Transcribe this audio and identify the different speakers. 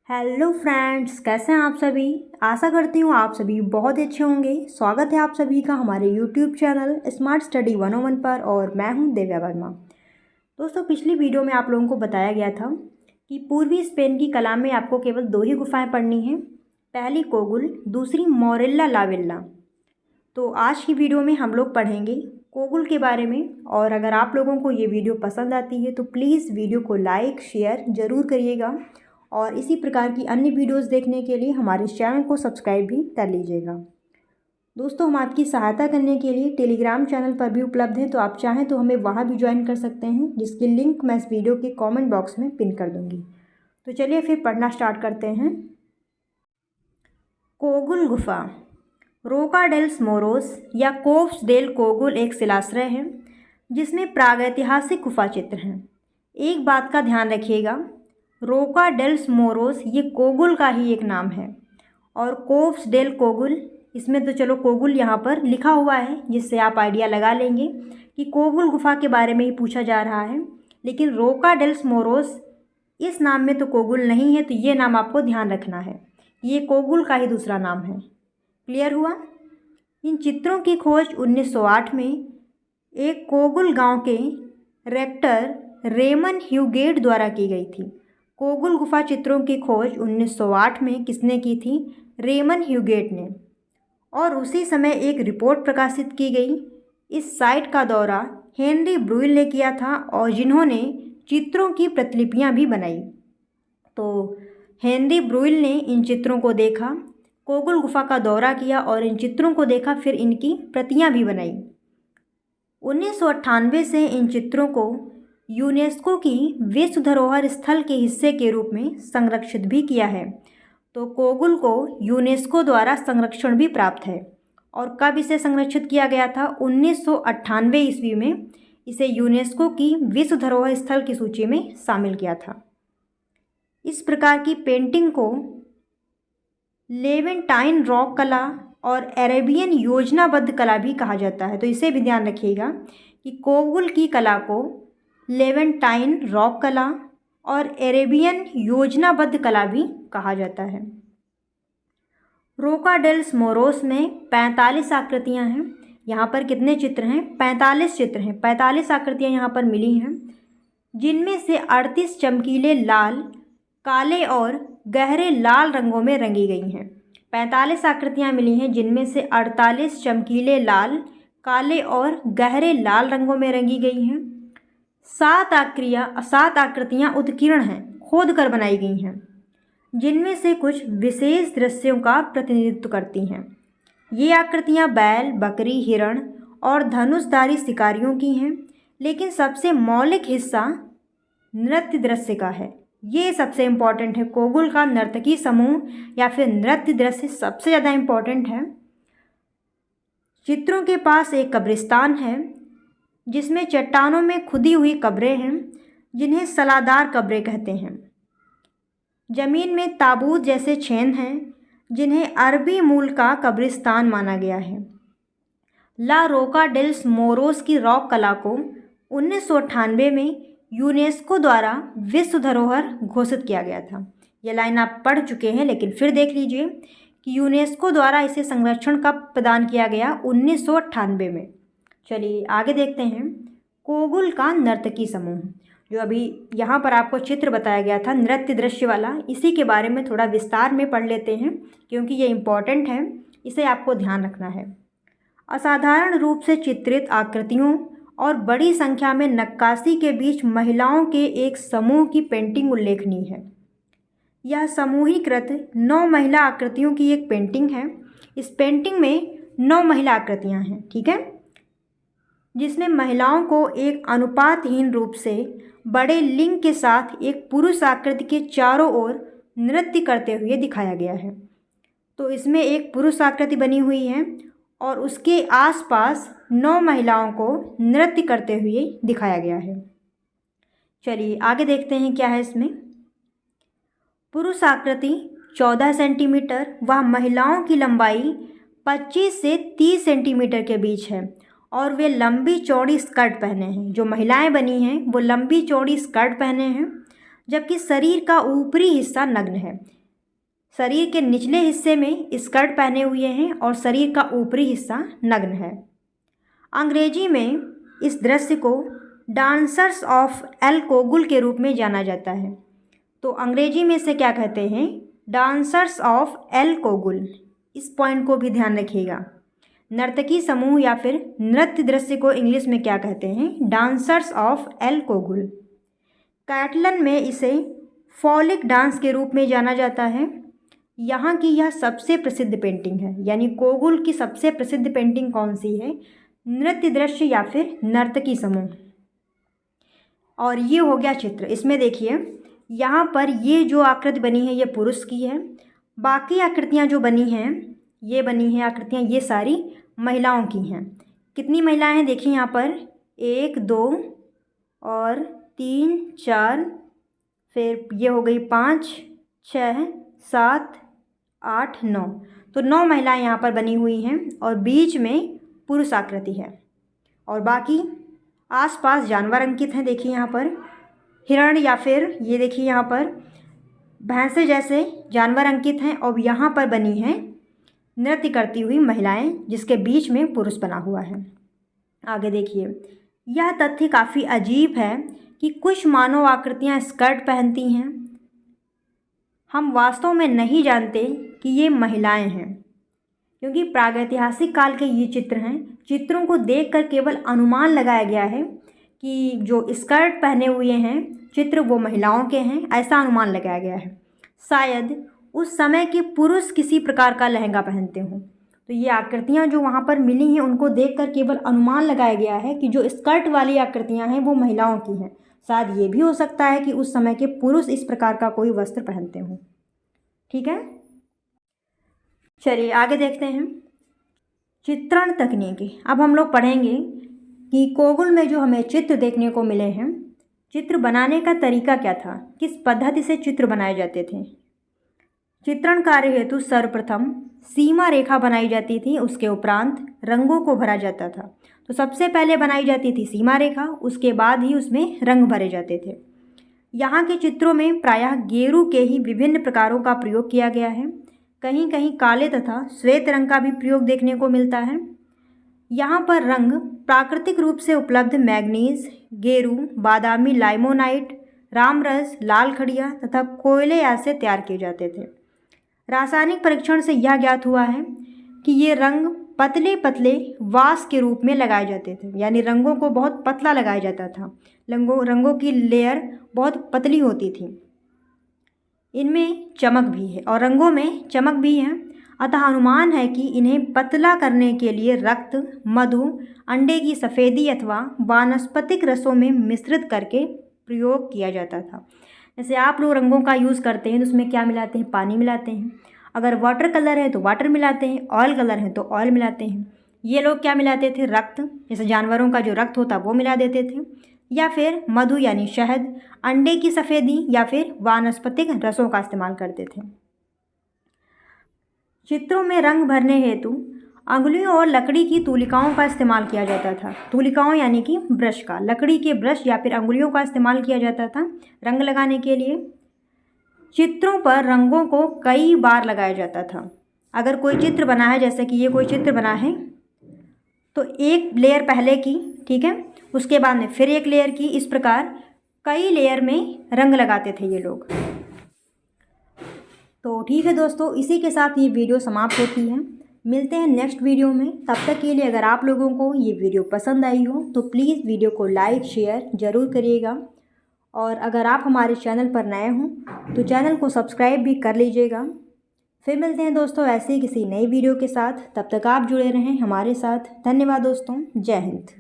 Speaker 1: Hello friends, कैसे हैं आप सभी। आशा करती हूँ आप सभी बहुत अच्छे होंगे। स्वागत है आप सभी का हमारे यूट्यूब चैनल स्मार्ट स्टडी 101 पर और मैं हूँ दिव्या वर्मा। दोस्तों, पिछली वीडियो में आप लोगों को बताया गया था कि पूर्वी स्पेन की कला में आपको केवल दो ही गुफाएं पढ़नी हैं, पहली कोगुल, दूसरी मोरेल्ला ला वेल्ला। तो आज की वीडियो में हम लोग पढ़ेंगे कोगुल के बारे में। और अगर आप लोगों को ये वीडियो पसंद आती है तो प्लीज़ वीडियो को लाइक शेयर ज़रूर करिएगा और इसी प्रकार की अन्य वीडियोस देखने के लिए हमारे चैनल को सब्सक्राइब भी कर लीजिएगा। दोस्तों, हम आपकी सहायता करने के लिए टेलीग्राम चैनल पर भी उपलब्ध हैं, तो आप चाहें तो हमें वहां भी ज्वाइन कर सकते हैं, जिसकी लिंक मैं इस वीडियो के कमेंट बॉक्स में पिन कर दूंगी। तो चलिए फिर पढ़ना स्टार्ट करते हैं। कोगुल गुफा। रोका डेल्स मोरोस या कोव्स डेल कोगुल एक शिलाश्रय है जिसमें प्रागैतिहासिक गुफा चित्र हैं। एक बात का ध्यान रखिएगा, रोका डेल्स मोरोस ये कोगुल का ही एक नाम है और कोव्स डेल कोगुल, इसमें तो चलो कोगुल यहाँ पर लिखा हुआ है, जिससे आप आइडिया लगा लेंगे कि कोगुल गुफा के बारे में ही पूछा जा रहा है। लेकिन रोका डेल्स मोरोस इस नाम में तो कोगुल नहीं है, तो ये नाम आपको ध्यान रखना है, ये कोगुल का ही दूसरा नाम है। क्लियर हुआ। इन चित्रों की खोज 1908 में एक कोगुल गांव के रेक्टर रेमन ह्यूगेट द्वारा की गई थी। कोगुल गुफा चित्रों की खोज 1908 में किसने की थी? रेमन ह्यूगेट ने। और उसी समय एक रिपोर्ट प्रकाशित की गई। इस साइट का दौरा हेनरी ब्रुइल ने किया था और जिन्होंने चित्रों की प्रतिलिपियां भी बनाई। तो हेनरी ब्रुइल ने इन चित्रों को देखा, कोगुल गुफा का दौरा किया और इन चित्रों को देखा, फिर इनकी प्रतियां भी बनाई। 1998 से इन चित्रों को यूनेस्को की विश्व धरोहर स्थल के हिस्से के रूप में संरक्षित भी किया है। तो कोगुल को यूनेस्को द्वारा संरक्षण भी प्राप्त है। और कब इसे संरक्षित किया गया था? 1998 ईस्वी में इसे यूनेस्को की विश्व धरोहर स्थल की सूची में शामिल किया था। इस प्रकार की पेंटिंग को लेवेंटाइन रॉक कला और अरेबियन योजनाबद्ध कला भी कहा जाता है। तो इसे भी ध्यान रखिएगा कि कोगुल की कला को लेवेंटाइन रॉक कला और अरेबियन योजनाबद्ध कला भी कहा जाता है। रोका डेल्स मोरोस में 45 आकृतियां हैं। यहाँ पर कितने चित्र हैं? 45 चित्र हैं। 45 आकृतियां यहाँ पर मिली हैं, जिनमें से 38 चमकीले लाल, काले और गहरे लाल रंगों में रंगी गई हैं। 45 आकृतियां मिली हैं, जिनमें से 48 चमकीले लाल, काले और गहरे लाल रंगों में रंगी गई हैं। 7 आकृतियां उत्कीर्ण हैं, खोद कर बनाई गई हैं, जिनमें से कुछ विशेष दृश्यों का प्रतिनिधित्व करती हैं। ये आकृतियां बैल, बकरी, हिरण और धनुषधारी शिकारियों की हैं। लेकिन सबसे मौलिक हिस्सा नृत्य दृश्य का है। ये सबसे इम्पॉर्टेंट है। कोगुल का नर्तकी समूह या फिर नृत्य दृश्य सबसे ज़्यादा इम्पॉर्टेंट है। चित्रों के पास एक कब्रिस्तान है, जिसमें चट्टानों में खुदी हुई कब्रें हैं, जिन्हें सलादार कब्रें कहते हैं। जमीन में ताबूत जैसे छेद हैं, जिन्हें अरबी मूल का कब्रिस्तान माना गया है। ला रोका डेल्स मोरोस की रॉक कला को 1998 में यूनेस्को द्वारा विश्व धरोहर घोषित किया गया था। यह लाइन आप पढ़ चुके हैं, लेकिन फिर देख लीजिए कि यूनेस्को द्वारा इसे संरक्षण कब प्रदान किया गया? 1998 में। चलिए आगे देखते हैं। कोगुल का नर्तकी समूह, जो अभी यहाँ पर आपको चित्र बताया गया था नृत्य दृश्य वाला, इसी के बारे में थोड़ा विस्तार में पढ़ लेते हैं, क्योंकि ये इम्पॉर्टेंट है, इसे आपको ध्यान रखना है। असाधारण रूप से चित्रित आकृतियों और बड़ी संख्या में नक्काशी के बीच महिलाओं के एक समूह की पेंटिंग उल्लेखनीय है। यह समूहीकृत 9 महिला आकृतियों की एक पेंटिंग है। इस पेंटिंग में 9 महिला आकृतियां हैं, ठीक है, जिसमें महिलाओं को एक अनुपातहीन रूप से बड़े लिंग के साथ एक पुरुष आकृति के चारों ओर नृत्य करते हुए दिखाया गया है। तो इसमें एक पुरुष आकृति बनी हुई है और उसके आसपास 9 महिलाओं को नृत्य करते हुए दिखाया गया है। चलिए आगे देखते हैं क्या है इसमें। पुरुष आकृति 14 सेंटीमीटर व महिलाओं की लंबाई 25 से 30 सेंटीमीटर के बीच है और वे लंबी चौड़ी स्कर्ट पहने हैं। जो महिलाएं बनी हैं वो लंबी चौड़ी स्कर्ट पहने हैं, जबकि शरीर का ऊपरी हिस्सा नग्न है। शरीर के निचले हिस्से में स्कर्ट पहने हुए हैं और शरीर का ऊपरी हिस्सा नग्न है। अंग्रेजी में इस दृश्य को डांसर्स ऑफ एल कोगुल के रूप में जाना जाता है। तो अंग्रेजी में इसे क्या कहते हैं? Dancers of El Cogul. इस पॉइंट को भी ध्यान रखिएगा। नर्तकी समूह या फिर नृत्य दृश्य को इंग्लिश में क्या कहते हैं? Dancers of El Cogul. Catalan में इसे फॉलिक डांस के रूप में जाना जाता है। यहाँ की यह सबसे प्रसिद्ध पेंटिंग है। यानी कोगुल की सबसे प्रसिद्ध पेंटिंग कौन सी है? नृत्य दृश्य या फिर नर्तकी समूह। और ये हो गया चित्र। इसमें देखिए यहाँ पर ये जो आकृति बनी है ये पुरुष की है। बाकी आकृतियाँ जो बनी हैं, ये बनी हैं आकृतियाँ, ये सारी महिलाओं की हैं। कितनी महिलाएं हैं देखिए यहाँ पर? 1 2 और 3 4, फिर ये हो गई 5 6 7 8 9। तो 9 महिलाएं यहाँ पर बनी हुई हैं और बीच में पुरुष आकृति है। और बाकी आसपास जानवर अंकित हैं। देखिए यहाँ पर हिरण या फिर ये देखिए यहाँ पर भैंसे जैसे जानवर अंकित हैं और यहाँ पर बनी हैं नृत्य करती हुई महिलाएं जिसके बीच में पुरुष बना हुआ है। आगे देखिए, यह तथ्य काफ़ी अजीब है कि कुछ मानव आकृतियाँ स्कर्ट पहनती हैं। हम वास्तव में नहीं जानते कि ये महिलाएं हैं, क्योंकि प्रागैतिहासिक काल के ये चित्र हैं। चित्रों को देखकर केवल अनुमान लगाया गया है कि जो स्कर्ट पहने हुए हैं चित्र वो महिलाओं के हैं, ऐसा अनुमान लगाया गया है। शायद उस समय के पुरुष किसी प्रकार का लहंगा पहनते हों। तो ये आकृतियाँ जो वहाँ पर मिली हैं उनको देखकर केवल अनुमान लगाया गया है कि जो स्कर्ट वाली आकृतियाँ हैं वो महिलाओं की हैं। शायद ये भी हो सकता है कि उस समय के पुरुष इस प्रकार का कोई वस्त्र पहनते हों। ठीक है, चलिए आगे देखते हैं। चित्रण तकनीकी। अब हम लोग पढ़ेंगे कि कोगुल में जो हमें चित्र देखने को मिले हैं, चित्र बनाने का तरीका क्या था, किस पद्धति से चित्र बनाए जाते थे। चित्रण कार्य हेतु सर्वप्रथम सीमा रेखा बनाई जाती थी, उसके उपरांत रंगों को भरा जाता था। तो सबसे पहले बनाई जाती थी सीमा रेखा, उसके बाद ही उसमें रंग भरे जाते थे। यहाँ के चित्रों में प्रायः गेरू के ही विभिन्न प्रकारों का प्रयोग किया गया है। कहीं कहीं काले तथा श्वेत रंग का भी प्रयोग देखने को मिलता है। यहाँ पर रंग प्राकृतिक रूप से उपलब्ध मैग्नीज, गेरू, बादामी लाइमोनाइट, रामरस, लाल खड़िया तथा कोयले आदि से तैयार किए जाते थे। रासायनिक परीक्षण से यह ज्ञात हुआ है कि ये रंग पतले पतले वास के रूप में लगाए जाते थे। यानी रंगों को बहुत पतला लगाया जाता था। रंगों की लेयर बहुत पतली होती थी। इनमें चमक भी है और रंगों में चमक भी है। अतः अनुमान है कि इन्हें पतला करने के लिए रक्त, मधु, अंडे की सफ़ेदी अथवा वानस्पतिक रसों में मिश्रित करके प्रयोग किया जाता था। जैसे आप लोग रंगों का यूज़ करते हैं तो उसमें क्या मिलाते हैं? पानी मिलाते हैं। अगर वाटर कलर है तो वाटर मिलाते हैं, ऑयल कलर है तो ऑयल मिलाते हैं। ये लोग क्या मिलाते थे? रक्त, जैसे जानवरों का जो रक्त होता वो मिला देते थे, या फिर मधु यानी शहद, अंडे की सफ़ेदी या फिर वानस्पतिक रसों का इस्तेमाल करते थे। चित्रों में रंग भरने हेतु अंगुलियों और लकड़ी की तूलिकाओं का इस्तेमाल किया जाता था। तूलिकाओं यानी कि ब्रश का, लकड़ी के ब्रश या फिर अंगुलियों का इस्तेमाल किया जाता था रंग लगाने के लिए। चित्रों पर रंगों को कई बार लगाया जाता था। अगर कोई चित्र बना है, जैसे कि ये कोई चित्र बना है, तो एक लेयर पहले की, ठीक है, उसके बाद में फिर एक लेयर की, इस प्रकार कई लेयर में रंग लगाते थे ये लोग। तो ठीक है दोस्तों, इसी के साथ ये वीडियो समाप्त होती है। मिलते हैं नेक्स्ट वीडियो में। तब तक के लिए अगर आप लोगों को ये वीडियो पसंद आई हो तो प्लीज़ वीडियो को लाइक शेयर ज़रूर करिएगा। और अगर आप हमारे चैनल पर नए हों तो चैनल को सब्सक्राइब भी कर लीजिएगा। फिर मिलते हैं दोस्तों ऐसे ही किसी नई वीडियो के साथ। तब तक आप जुड़े रहें हमारे साथ। धन्यवाद दोस्तों। जय हिंद।